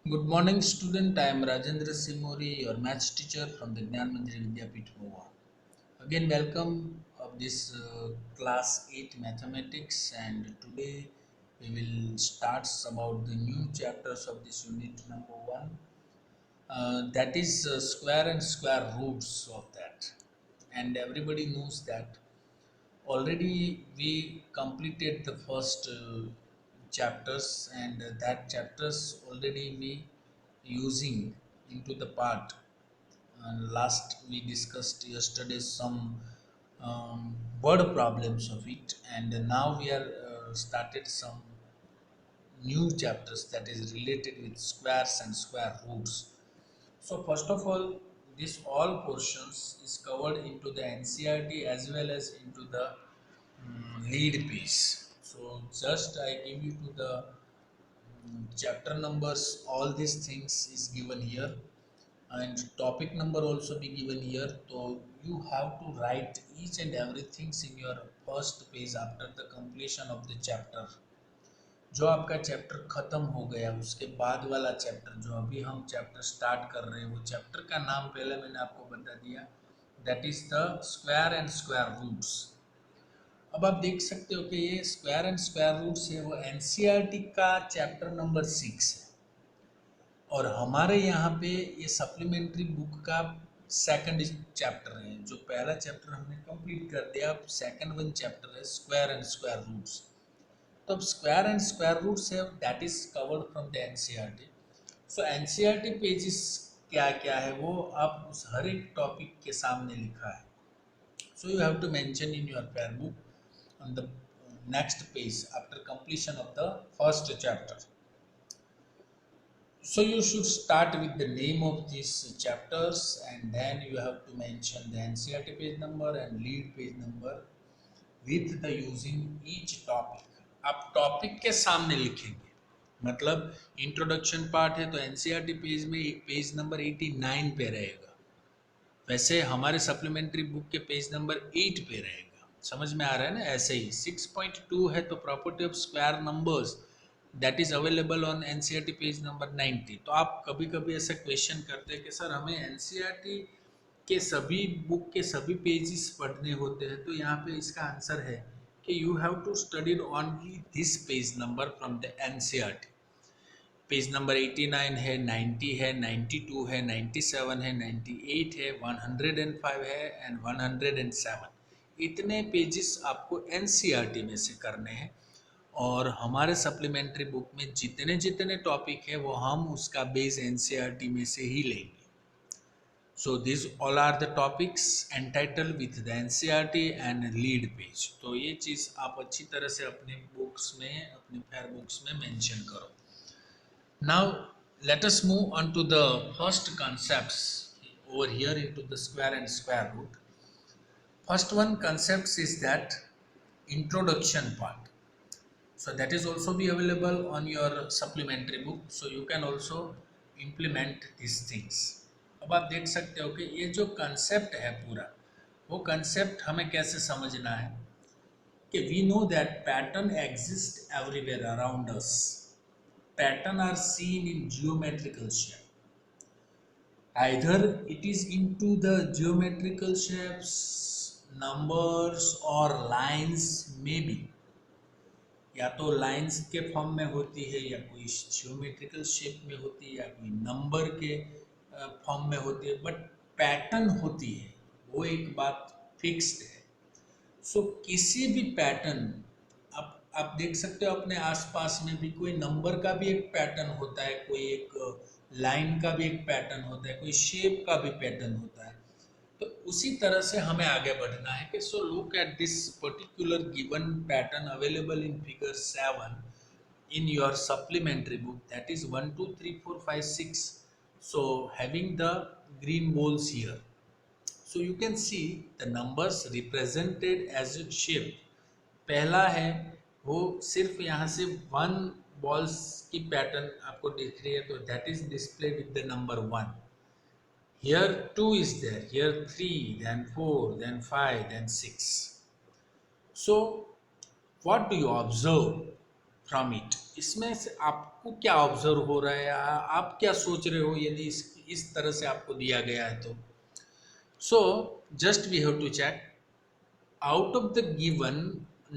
Good morning, student. I am Rajendra Simori, your maths teacher from the Gyan Manjari Vidyapeeth Goa. Again, welcome of this class 8 mathematics, and today we will start about the new chapters of this unit number 1. That is square and square roots of that, and everybody knows that already we completed the first chapters, and that chapters already we using into the part. Last we discussed yesterday some word problems of it, and now we are started some new chapters that is related with squares and square roots. So first of all, this all portions is covered into the NCRT as well as into the lead piece. So just I give you to the chapter numbers, all these things is given here, and topic number also be given here. So you have to write each and everything in your first page after the completion of the chapter. जो आपका chapter खत्म हो गया उसके बाद वाला chapter जो अभी हम चैप्टर स्टार्ट कर रहे हैं वो चैप्टर का नाम पहले मैंने आपको बता दिया, that is the square and square roots. अब आप देख सकते हो कि ये स्क्वायर एंड स्क्वायर रूट्स है वो एनसीईआरटी का चैप्टर नंबर 6 है, और हमारे यहाँ पे ये सप्लीमेंट्री बुक का सेकंड चैप्टर है। जो पहला चैप्टर हमने कंप्लीट कर दिया, अब सेकंड वन चैप्टर है स्क्वायर एंड स्क्वायर रूट्स। तो अब स्क्वायर एंड स्क्वायर रूट्स है that is covered from the NCERT. So NCERT pages क्या क्या है वो आप उस हर एक टॉपिक के सामने लिखा है। So you have to mention in your pair book on the next page after completion of the first chapter. So you should start with the name of these chapters, and then you have to mention the NCERT page number and lead page number with the using each topic. आप topic के सामने लिखेंगे, मतलब introduction part है तो NCERT page में page number 89 पे रहेगा, वैसे हमारे सप्लीमेंट्री बुक के पेज नंबर 8 पे रहेगा। समझ में आ रहा है ना? ऐसे ही 6.2 है तो property of square numbers that is available on NCERT page number 90। तो आप कभी कभी ऐसा क्वेश्चन करते हैं कि सर हमें एनसीईआरटी के सभी बुक के सभी पेजेस पढ़ने होते हैं, तो यहाँ पे इसका आंसर है कि you have to study only this page number from the NCERT. Page number 89 है, 90 है, 92 है, 97 है, 98 है, 105 है एंड 107। इतने पेजेस आपको एनसीईआरटी में से करने हैं, और हमारे सप्लीमेंट्री बुक में जितने जितने टॉपिक है वो हम उसका बेस एनसीईआरटी में से ही लेंगे। So this all are the topics entitle with the NCERT and lead page. तो ये चीज़ आप अच्छी तरह से अपने बुक्स में, अपने फेयर बुक्स में मेंशन करो। Now let us move on to the first concepts over here into the square and square root. First one concepts is that introduction part. So that is also be available on your supplementary book. So you can also implement these things. अब आप देख सकते हो कि ये जो concept है पूरा, वो कंसेप्ट हमें कैसे समझना है कि we know that pattern exists everywhere around us. Pattern are seen in geometrical shape. Either it is into the geometrical shapes, numbers or lines maybe. या तो लाइंस के फॉर्म में होती है, या कोई जियोमेट्रिकल शेप में होती है, या कोई नंबर के फॉर्म में होती है, बट पैटर्न होती है, वो एक बात फिक्स्ड है। सो किसी भी पैटर्न, आप देख सकते हो अपने आसपास में भी कोई नंबर का भी एक पैटर्न होता है, कोई एक लाइन का भी एक पैटर्न होता है, कोई शेप का भी पैटर्न होता है। तो उसी तरह से हमें आगे बढ़ना है कि so look at this particular given pattern available in figure 7 in your supplementary book, that is 1 2 3 4 5 6, so having the green balls here. So you can see the numbers represented as a shape. पहला है वो सिर्फ यहाँ से 1 balls की pattern आपको दिख रही है, तो that is display with the number 1। Here 2 is there, here 3, then 4, then 5, then 6. So what do you observe from it? इसमें से आपको क्या ऑब्जर्व हो रहा है, आप क्या सोच रहे हो यदि इस तरह से आपको दिया गया है तो? So just we have to check out of the given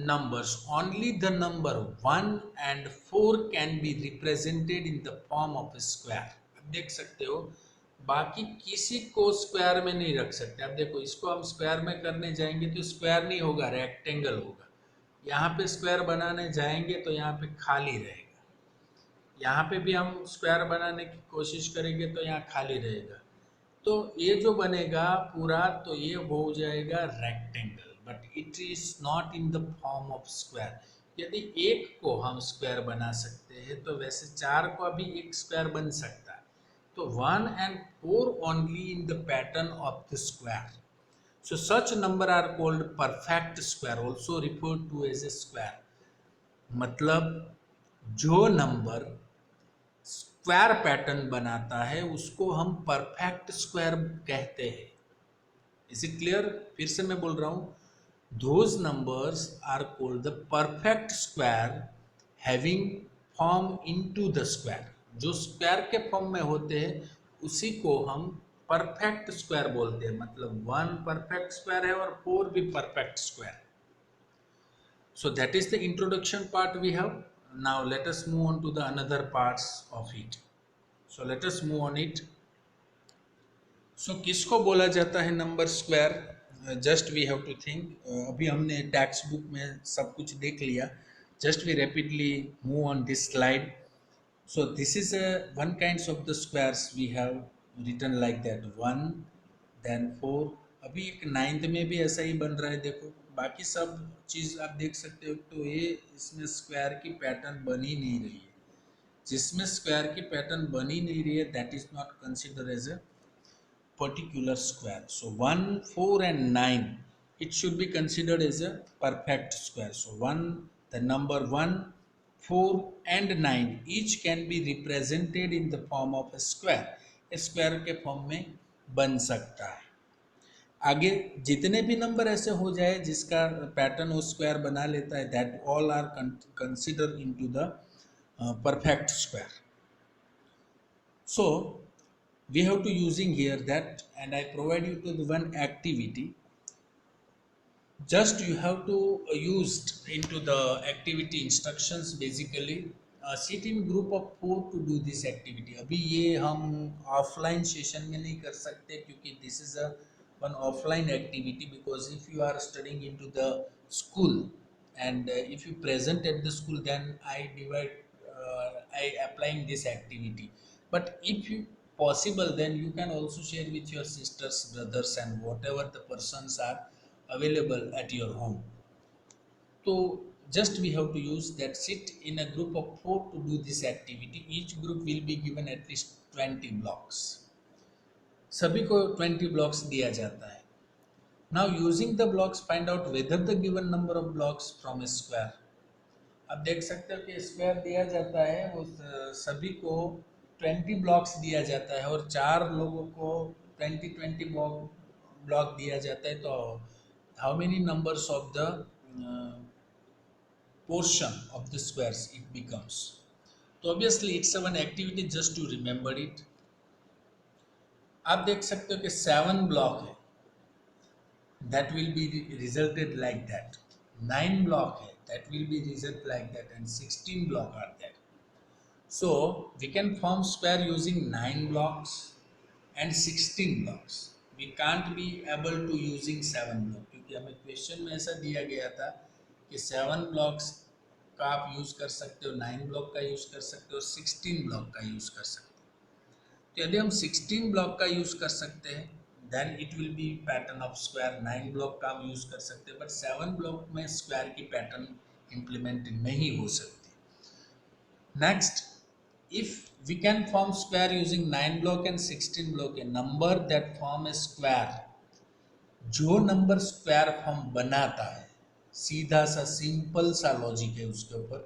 numbers only the number 1 and 4 can be represented in the form of a square। अब देख सकते हो बाकी किसी को स्क्वायर में नहीं रख सकते। अब देखो इसको हम स्क्वायर में करने जाएंगे तो स्क्वायर नहीं होगा, रेक्टेंगल होगा। यहाँ पे स्क्वायर बनाने जाएंगे तो यहाँ पे खाली रहेगा। यहाँ पे भी हम स्क्वायर बनाने की कोशिश करेंगे तो यहाँ खाली रहेगा। तो ये जो बनेगा पूरा तो ये हो जाएगा rectangle, but it is not in the form of square. यदि एक को हम स्क्वायर बना सकते हैं तो वैसे चार को भी एक स्क्वायर बन सकता है। तो 1 and 4 only in the pattern of the square. So such number are called perfect square, also referred to as a square. मतलब जो नंबर स्क्वायर पैटर्न बनाता है उसको हम परफेक्ट स्क्वायर कहते हैं। Is it clear? फिर से मैं बोल रहा हूं, those numbers are called the perfect square having form into the square. जो स्क्वायर के फॉर्म में होते हैं उसी को हम परफेक्ट स्क्वायर बोलते हैं। मतलब 1 परफेक्ट स्क्वायर है और 4 भी perfect square. So that is the introduction part we have. Now let us move on to the another parts of it. So let us move on it. So किसको बोला जाता है number square? Just we have to think. अभी हमने text book में सब कुछ देख लिया। Just we rapidly move on this slide. So this is one kinds of the squares we have written like that, 1 then 4। अभी एक 9th में भी ऐसा ही बन रहा है। देखो बाकी सब चीज़ आप देख सकते हो। तो ये इसमें स्क्वायर की पैटर्न बन ही नहीं रही है। जिसमें स्क्वायर की पैटर्न बन ही नहीं रही है that is not consider as a particular square। So 1, 4 and 9 it should be considered as a perfect square। So the number 1, 4 and 9 each can be represented in the form of a square। Square के form में बन सकता है। आगे जितने भी number ऐसे हो जाए जिसका पैटर्न वो स्क्वायर बना लेता है that all are consider into the perfect square. So we have to using here that, and I provide you to the one activity। just you have to used into the activity instructions basically। sit in group of 4 to do this activity। अभी ये हम offline session में नहीं कर सकते क्योंकि this is a one offline activity, because if you are studying into the school and if you present at the school then I applying this activity। but if you possible then you can also share with your sisters, brothers and whatever the persons are available at your home। so just we have to use that sit in a group of 4 to do this activity। each group will be given at least 20 blocks। सभी को 20 blocks दिया जाता है। now using the blocks find out whether the given number of blocks from a square। अब देख सकते हो कि स्क्वायर दिया जाता है, वो सभी को 20 ब्लॉक्स दिया जाता है और 4 लोगों को 20 ब्लॉक दिया जाता है। तो how many numbers of the portion of the squares it becomes. तो obviously it's one activity just to remember it. आप देख सकते हो कि 7 ब्लॉक है, that will be resulted like that। 9 block है, that will be result like that, and 16 block are there। so we can form square using 9 blocks and 16 blocks। we can't be able to using 7 block क्योंकि हमें question में ऐसा दिया गया था कि 7 blocks का आप यूज कर सकते हो, 9 ब्लॉक का यूज कर सकते हो, 16 ब्लॉक का यूज कर सकते हो। तो यदि हम 16 ब्लॉक का यूज कर सकते हैं then it will be pattern of square. 9 block का हम यूज कर सकते हैं बट 7 ब्लॉक में स्क्वायर की पैटर्न इंप्लीमेंट नहीं हो सकती। Next, if we can form square using 9 block and 16 block, a number that form a square, जो नंबर स्क्वायर फॉर्म बनाता है, सीधा सा सिंपल सा लॉजिक है उसके ऊपर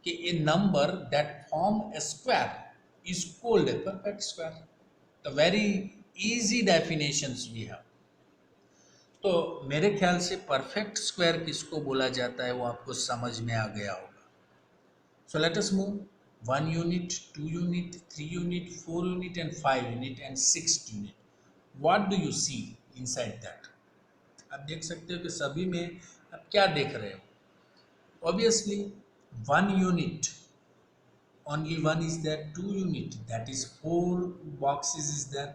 कि a number that form a square is called a perfect square। the very easy definitions we have। तो मेरे ख्याल से परफेक्ट स्क्वायर किसको बोला जाता है वो आपको समझ में आ गया होगा। So let us move 1 unit, 2 unit, 3 unit, 4 unit and 5 unit and 6 unit. What do you see inside that? आप देख सकते हो कि सभी में आप क्या देख रहे हो? Obviously 1 unit, only one is there. 2 unit, that is 4 boxes is there.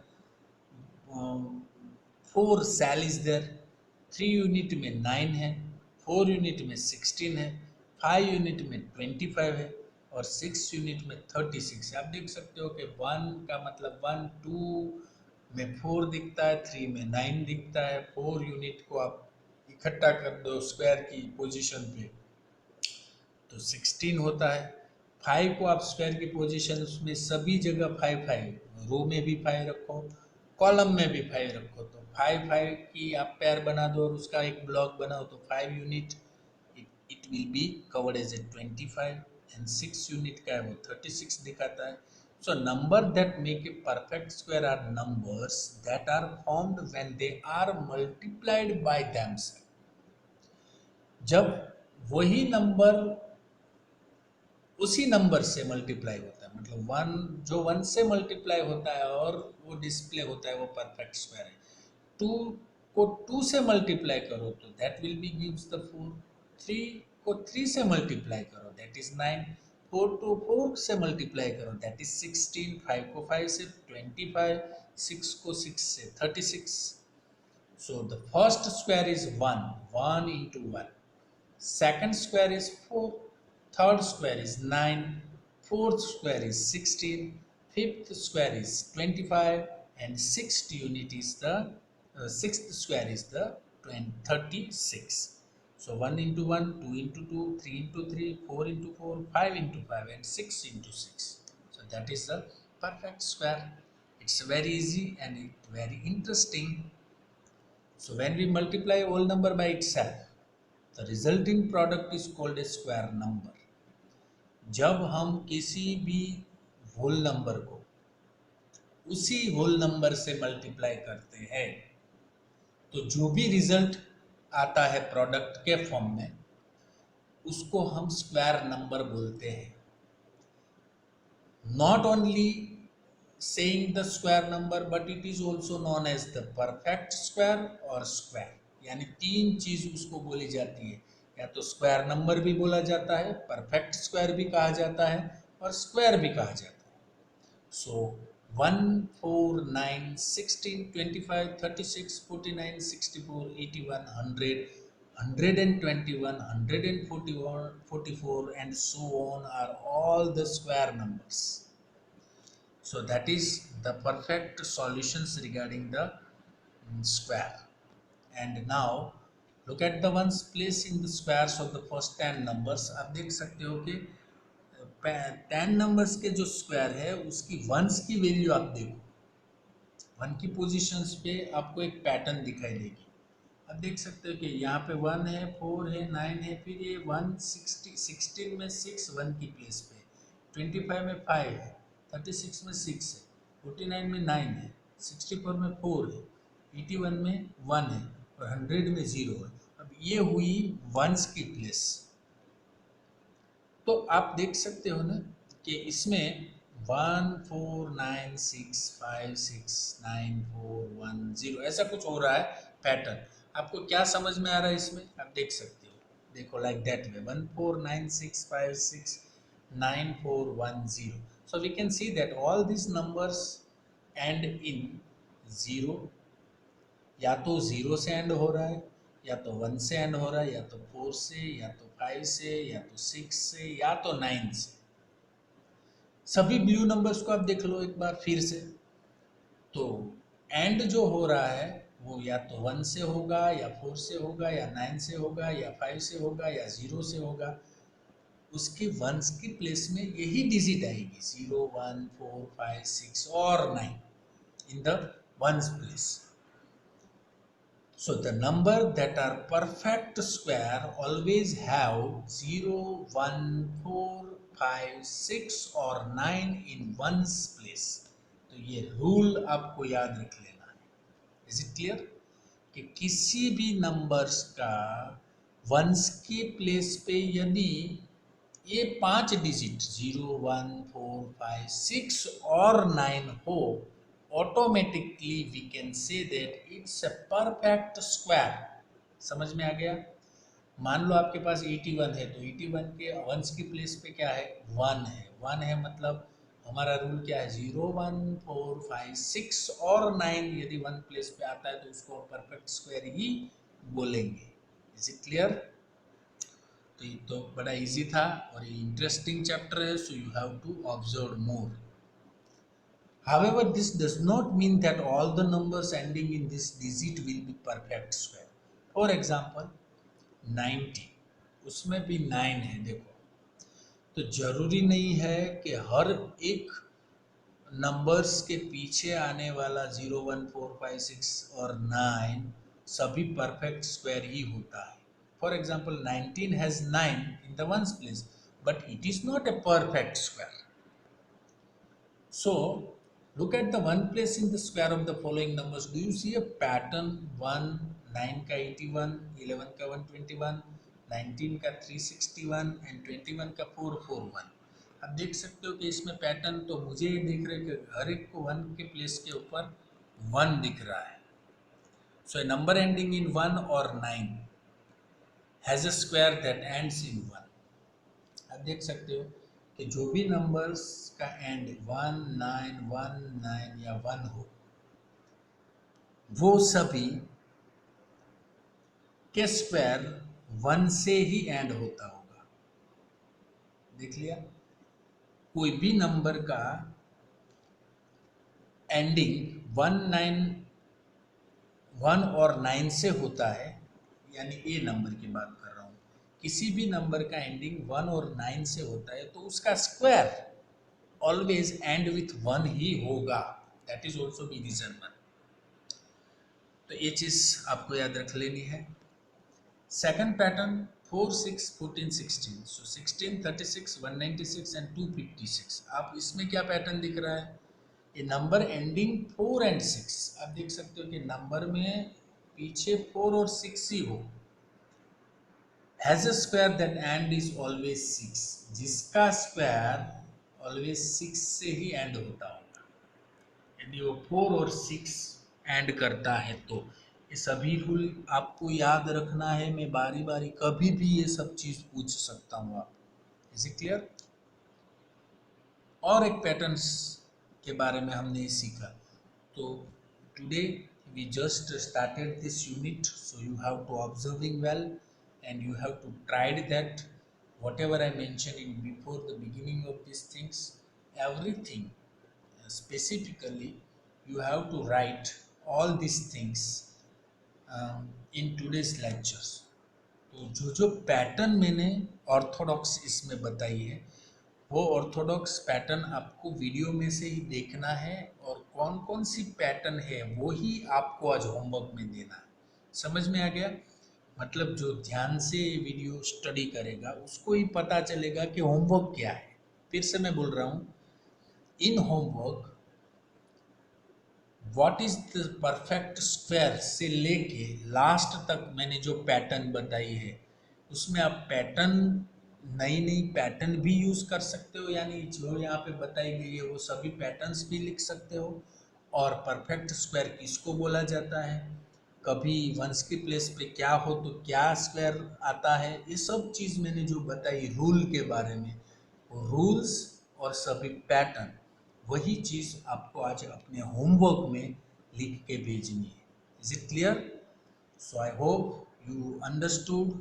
4 cell is there. 3 unit में 9 है, 4 यूनिट में 16 है, 5 यूनिट में 25 है और 6 यूनिट में 36 है. आप देख सकते हो कि 1 का मतलब 1, 2 में 4 दिखता है, 3 में 9 दिखता है. 4 यूनिट को आप इकट्ठा कर दो स्क्वायर की पोजीशन पे तो 16 होता है. 5 को आप स्क्वायर की पोजीशन में सभी जगह 5 5, रो में भी 5 रखो, कॉलम में भी 5 रखो तो 5 5 की आप पेयर बना दो और उसका एक ब्लॉक बनाओ तो 5 unit it will be covered as a 25 and 6 unit का है वो 36 दिखाता है. So number that make a perfect square are numbers that are formed when they are multiplied by themselves. जब वही नंबर उसी नंबर से मल्टीप्लाई होता है, मतलब वन जो वन से मल्टीप्लाई होता है और वो डिस्प्ले होता है वो परफेक्ट स्क्वायर है. टू को टू से मल्टीप्लाई करो तो that will be gives the 4. Three को 3 से मल्टीप्लाई करो दैट इज 9. 4 को 4 से मल्टीप्लाई करो दैट इज 16. 5 को 5 से 25. 6 को 6 से 36. So the first square is 1. 1 into 1. Second square is 4, third square is 9, fourth square is 16, fifth square is 25, and sixth square is the 36. So 1 into 1, 2 into 2, 3 into 3, 4 into 4, 5 into 5, and 6 into 6. So that is the perfect square. It's very easy and very interesting. So when we multiply whole number by itself, the resulting product is called a square number. जब हम किसी भी whole number को उसी whole number से multiply करते हैं तो जो भी रिजल्ट आता है प्रोडक्ट के फॉर्म में उसको हम स्क्वायर नंबर बोलते हैं. Not only saying the square number but it is also known as the perfect square or square. यानी तीन चीज उसको बोली जाती है, या तो स्क्वायर नंबर भी बोला जाता है, परफेक्ट स्क्वायर भी कहा जाता है और स्क्वायर भी कहा जाता है. सो 1 4 9 16 25 36 49 64 81 100 121 141 44 and so on are all the square numbers. So that is the perfect solutions regarding the square. And now look at the ones place in the squares of the first 10 numbers. आप देख सकते हो कि 10 numbers के जो square है उसकी ones की वैल्यू आप देखो, वन की पोजीशंस पे आपको एक पैटर्न दिखाई देगी. आप देख सकते हो कि यहाँ पे 1 है, 4 है, 9 है, फिर ये 16 में 6 1 की प्लेस पे, 25 में 5 है, 36 में 6 है, 49 में 9 है, 64 में 4 है, 81 में 1 है और 100 में 0 है. अब ये हुई वंस की प्लेस. तो आप देख सकते हो ना कि इसमें 1 4 9 6 5 6 9 4 1 0 ऐसा कुछ हो रहा है पैटर्न. आपको क्या समझ में आ रहा है इसमें आप देख सकते हो. देखो like that way 1 4 9 6 5 6 9 4 1 0. So we can see that all these numbers end in 0. या तो 0 से एंड हो रहा है, या तो 1 से एंड हो रहा है, या तो 4 से, या तो 5 से, या तो 6 से, या तो 9 से. सभी ब्लू नंबर्स को आप देख लो एक बार फिर से. तो एंड जो हो रहा है वो या तो 1 से होगा, या 4 से होगा, या 9 से होगा, या 5 से होगा, या 0 से होगा. उसके वंस की प्लेस में यही डिजिट आएगी 0 1 4 5 6 और 9 in the ones place. So the number that are perfect square always have 0, 1, 4, 5, 6 or 9 in ones place. तो ये रूल आपको याद रख लेना है. Is it clear? कि किसी भी नंबर्स का वंस की प्लेस पे यदि ये 5 डिजिट 0, 1, 4, 5, 6 और 9 हो, automatically we can say that it's a perfect square. समझ में आ गया? मान लो आपके पास 81 है, तो 81 के वंस की प्लेस पे क्या है? 1 है। 1 है मतलब हमारा रूल क्या है? 0, 1, 4, 5, 6 और 9 यदि 1 प्लेस पे आता है तो उसको परफेक्ट स्क्वायर ही बोलेंगे। Is it clear? तो ये तो बड़ा इजी था और ये इंटरेस्टिंग चैप्टर है, so you have to observe more. However, this does not mean that all the numbers ending in this digit will be perfect square. For example, 90, उसमें भी 9 है देखो, तो जरूरी नहीं है कि हर एक नंबर्स के पीछे आने वाला 0, 1, 4, 5, 6 और 9 सभी परफेक्ट स्क्वायर ही होता है। For example 19 has 9 in the ones place, but it is not a perfect square. So look at the one place in the square of the following numbers. Do you see a pattern? 1 9 का 81, 11 का 121, 19 का 361 and 21 का 441। अब देख सकते हो कि इसमें पैटर्न तो मुझे ये दिख रहा है कि हर एक को 1 के प्लेस के ऊपर 1 दिख रहा है। सो ए नंबर एंडिंग इन 1 और 9 has a square that ends in 1। आप देख सकते हो कि जो भी नंबर्स का एंड 19 या 1 हो, वो सभी के स्क्वायर 1 से ही एंड होता होगा। देख लिया? कोई भी नंबर का एंडिंग 1 और 9 से होता है, यानी ए नंबर की बात कर रहा हूँ। किसी भी नंबर का एंडिंग 1 और 9 से होता है तो उसका स्क्वायर ऑलवेज एंड विथ 1 ही होगा। That is also be reason 1। तो ये चीज आपको याद रख लेनी है। Second pattern 4, 6, 14, 16। So 16, 36, 196 and 256। आप इसमें क्या पैटर्न दिख रहा है? ये नंबर एंडिंग 4 एंड 6। आप देख सकते हो कि नंबर में पीछे 4 और 6 ही हो, has a square that and is always 6, जिसका स्क्वायर ऑलवेज 6 से ही एंड होता होगा। यदि वो 4 और 6 एंड करता है तो ये सभी रूल आपको याद रखना है। मैं बारी बारी कभी भी ये सब चीज पूछ सकता हूँ आप। Is it clear? और एक पैटर्न्स के बारे में हमने सीखा। तो today we just started this unit, so you have to observing well and you have to tried that whatever I mentioned in before the beginning of these things, everything specifically you have to write all these things in today's lectures. तो जो जो pattern मैंने Orthodox इसमें बताई है, वो Orthodox pattern आपको video में से ही देखना है, और कौन कौन सी पैटर्न है वो ही आपको आज होमवर्क में देना है। समझ में आ गया? मतलब जो ध्यान से वीडियो स्टडी करेगा उसको ही पता चलेगा कि होमवर्क क्या है। फिर से मैं बोल रहा हूँ, in homework what is the perfect square से लेके लास्ट तक मैंने जो पैटर्न बताई है, उसमें आप पैटर्न नई नई पैटर्न भी यूज कर सकते हो, यानी जो यहाँ पे बताई गई है वो सभी पैटर्न्स भी लिख सकते हो। और परफेक्ट स्क्वायर किसको बोला जाता है, कभी वंस की प्लेस पे क्या हो तो क्या स्क्वायर आता है, ये सब चीज़ मैंने जो बताई रूल के बारे में, वो रूल्स और सभी पैटर्न, वही चीज़ आपको आज अपने होमवर्क में लिख के भेजनी है। Is it clear? So I hope you understood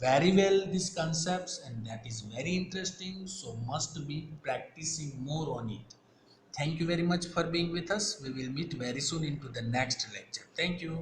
very well these concepts, and that is very interesting. So must be practicing more on it. Thank you very much for being with us. We will meet very soon into the next lecture. Thank you.